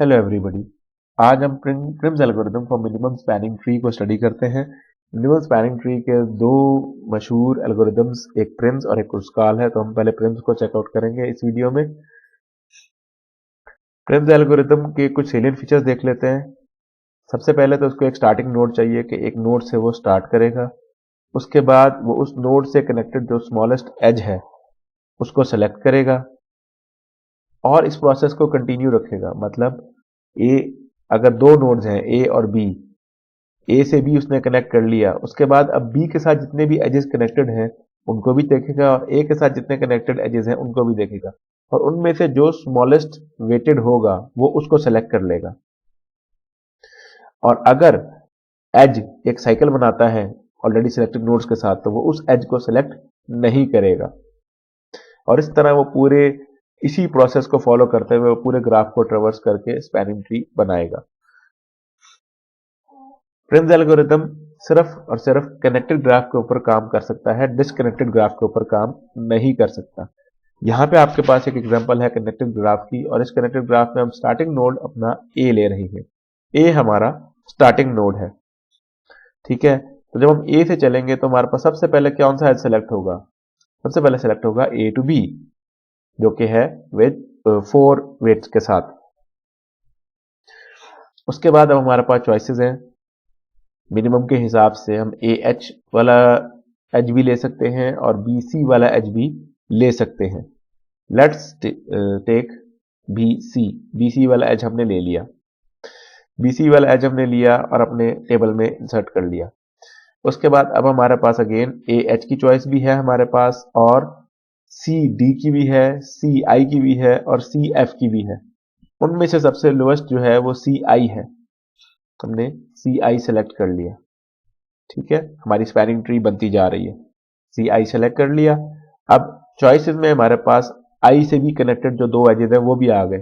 Hello everybody. आज हम Prim's algorithm for minimum spanning tree को स्टडी करते हैं। मिनिमम स्पैनिंग ट्री के दो मशहूर एल्गोरिथम्स, एक प्रिम्स और एक क्रुस्काल है। तो हम पहले प्रिम्स को चेकआउट करेंगे इस वीडियो में। प्रिम्स एल्गोरिथम के कुछ सेलिएंट फीचर्स देख लेते हैं। सबसे पहले तो उसको एक स्टार्टिंग नोड चाहिए कि एक नोड से वो स्टार्ट करेगा। उसके बाद वो उस नोड से कनेक्टेड जो स्मॉलेस्ट एज है उसको सेलेक्ट करेगा और इस प्रोसेस को कंटिन्यू रखेगा। मतलब ए, अगर दो नोड्स हैं ए और बी, ए से बी उसने कनेक्ट कर लिया, उसके बाद अब बी के साथ जितने भी एजेस कनेक्टेड हैं उनको भी देखेगा और ए के साथ जितने कनेक्टेड एजेस हैं उनको भी देखेगा और उनमें से जो स्मॉलेस्ट वेटेड होगा वो उसको सेलेक्ट कर लेगा। और अगर एज एक साइकिल बनाता है ऑलरेडी सिलेक्टेड नोड्स के साथ तो वो उस एज को सेलेक्ट नहीं करेगा। और इस तरह वो पूरे इसी प्रोसेस को फॉलो करते हुए वो पूरे ग्राफ को ट्रेवर्स करके स्पैनिंग ट्री बनाएगा। प्रिम्स एल्गोरिथम सिर्फ और सिर्फ कनेक्टेड ग्राफ के ऊपर काम कर सकता है, डिसकनेक्टेड ग्राफ के ऊपर काम नहीं कर सकता। यहाँ पे आपके पास एक एग्जांपल है कनेक्टेड ग्राफ की, और इस कनेक्टेड ग्राफ में हम स्टार्टिंग नोड अपना ए ले रहे हैं। ए हमारा स्टार्टिंग नोड है, ठीक है। तो जब हम ए से चलेंगे तो हमारे पास सबसे पहले कौन सा एज सेलेक्ट होगा? सबसे पहले सेलेक्ट होगा ए टू बी, जो कि है विद 4 वेट्स के साथ। उसके बाद अब हमारे पास चॉइसेस हैं। मिनिमम के हिसाब से हम ए एच वाला एज भी ले सकते हैं और बी सी वाला एज भी ले सकते हैं। Let's take B C. B C वाला एज हमने ले लिया, बी सी वाला एज हमने लिया और अपने टेबल में इंसर्ट कर लिया। उसके बाद अब हमारे पास अगेन ए एच की चॉइस भी है हमारे पास, और सी डी की भी है, सी आई की भी है और सी एफ की भी है। उनमें से सबसे लोएस्ट जो है वो सी आई है। हमने सी आई सेलेक्ट कर लिया, ठीक है। हमारी स्पैनिंग ट्री बनती जा रही है। सी आई सेलेक्ट कर लिया। अब चॉइसेस में हमारे पास आई से भी कनेक्टेड जो दो एजेस हैं वो भी आ गए,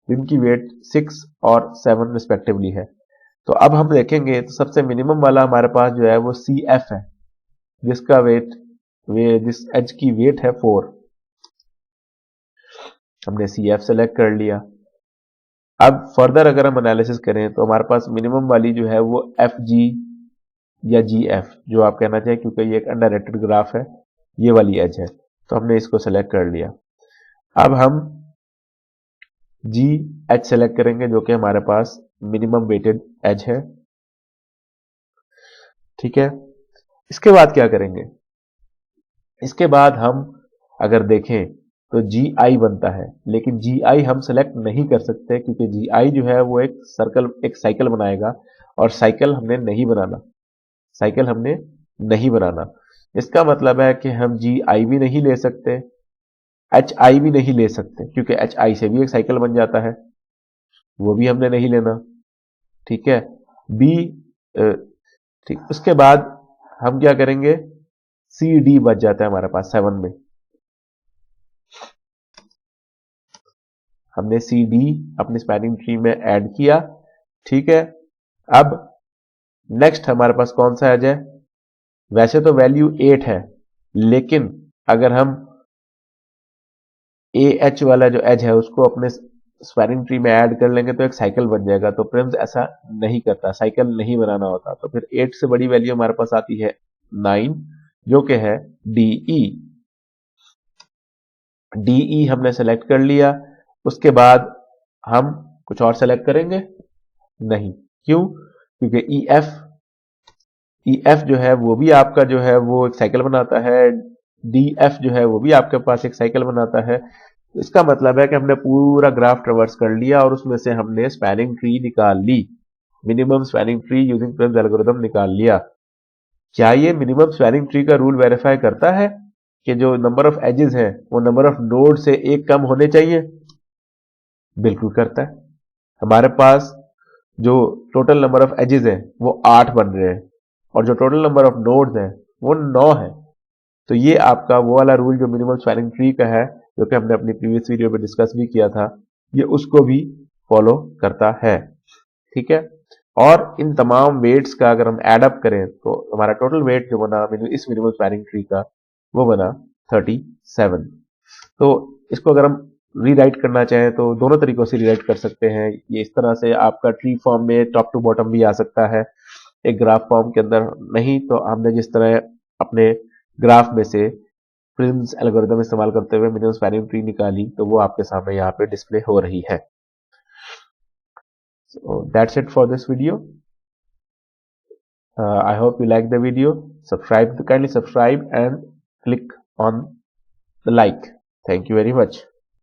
जिनकी वेट 6 और 7 रिस्पेक्टिवली है। तो अब हम देखेंगे तो सबसे मिनिमम वाला हमारे पास जो है वो सी एफ है, जिसका वेट जिस एज की वेट है 4। हमने सी एफ सेलेक्ट कर लिया। अब फर्दर अगर हम एनालिसिस करें तो हमारे पास मिनिमम वाली जो है वो एफ जी या जी एफ, जो आप कहना चाहिए, क्योंकि ये एक अंडररेटेड ग्राफ है, ये वाली एज है। तो हमने इसको सेलेक्ट कर लिया। अब हम जी एच सेलेक्ट करेंगे, जो कि हमारे पास मिनिमम वेटेड एज है, ठीक है। इसके बाद क्या करेंगे? इसके बाद हम अगर देखें तो जी आई बनता है, लेकिन जी आई हम सेलेक्ट नहीं कर सकते क्योंकि जी आई जो है वो एक साइकिल बनाएगा और साइकिल हमने नहीं बनाना। साइकिल हमने नहीं बनाना। इसका मतलब है कि हम जी आई भी नहीं ले सकते, एच आई भी नहीं ले सकते, क्योंकि एच आई से भी एक साइकिल बन जाता है, वो भी हमने नहीं लेना, ठीक है। बी ठीक। उसके बाद हम क्या करेंगे? सी डी बच जाता है हमारे पास 7 में। हमने सी डी अपनी स्पैनिंग ट्री में ऐड किया, ठीक है। अब नेक्स्ट हमारे पास कौन सा एज है? वैसे तो वैल्यू 8 है, लेकिन अगर हम ए एच वाला जो एज है उसको अपने स्पैनिंग ट्री में ऐड कर लेंगे तो एक साइकिल बन जाएगा। तो प्रिम्स ऐसा नहीं करता, साइकिल नहीं बनाना होता। तो फिर 8 से बड़ी वैल्यू हमारे पास आती है 9, जो कि है डीई। डीई हमने सेलेक्ट कर लिया। उसके बाद हम कुछ और सेलेक्ट करेंगे नहीं। क्यों? क्योंकि ई एफ जो है वो भी आपका जो है वो एक साइकिल बनाता है, डी एफ जो है वो भी आपके पास एक साइकिल बनाता है। इसका मतलब है कि हमने पूरा ग्राफ ट्रेवर्स कर लिया और उसमें से हमने स्पैनिंग ट्री निकाल ली, minimum spanning tree using Prim's algorithm निकाल लिया। क्या ये मिनिमम स्पैनिंग ट्री का रूल वेरीफाई करता है कि जो नंबर ऑफ एजेस है वो नंबर ऑफ नोड से एक कम होने चाहिए? बिल्कुल करता है। हमारे पास जो टोटल नंबर ऑफ एजेस है वो 8 बन रहे हैं और जो टोटल नंबर ऑफ नोड्स है वो 9 है। तो ये आपका वो वाला रूल जो मिनिमम स्पैनिंग ट्री का है, जो कि हमने अपनी प्रीवियस वीडियो में डिस्कस भी किया था, ये उसको भी फॉलो करता है, ठीक है। और इन तमाम वेट्स का अगर हम एड अप करें तो हमारा टोटल वेट जो बना इस मिनिमम स्पैनिंग ट्री का वो बना 37। तो इसको अगर हम रीराइट करना चाहें तो दोनों तरीकों से रीराइट कर सकते हैं। ये इस तरह से आपका ट्री फॉर्म में टॉप टू बॉटम भी आ सकता है, एक ग्राफ फॉर्म के अंदर। नहीं तो हमने जिस तरह अपने ग्राफ में से प्रिम्स एल्गोरिथम इस्तेमाल करते हुए मिनिमम स्पैनिंग ट्री निकाली, तो वो आपके सामने यहाँ पे डिस्प्ले हो रही है। So that's it for this video. I hope you like the video. Kindly subscribe and click on the like. Thank you very much.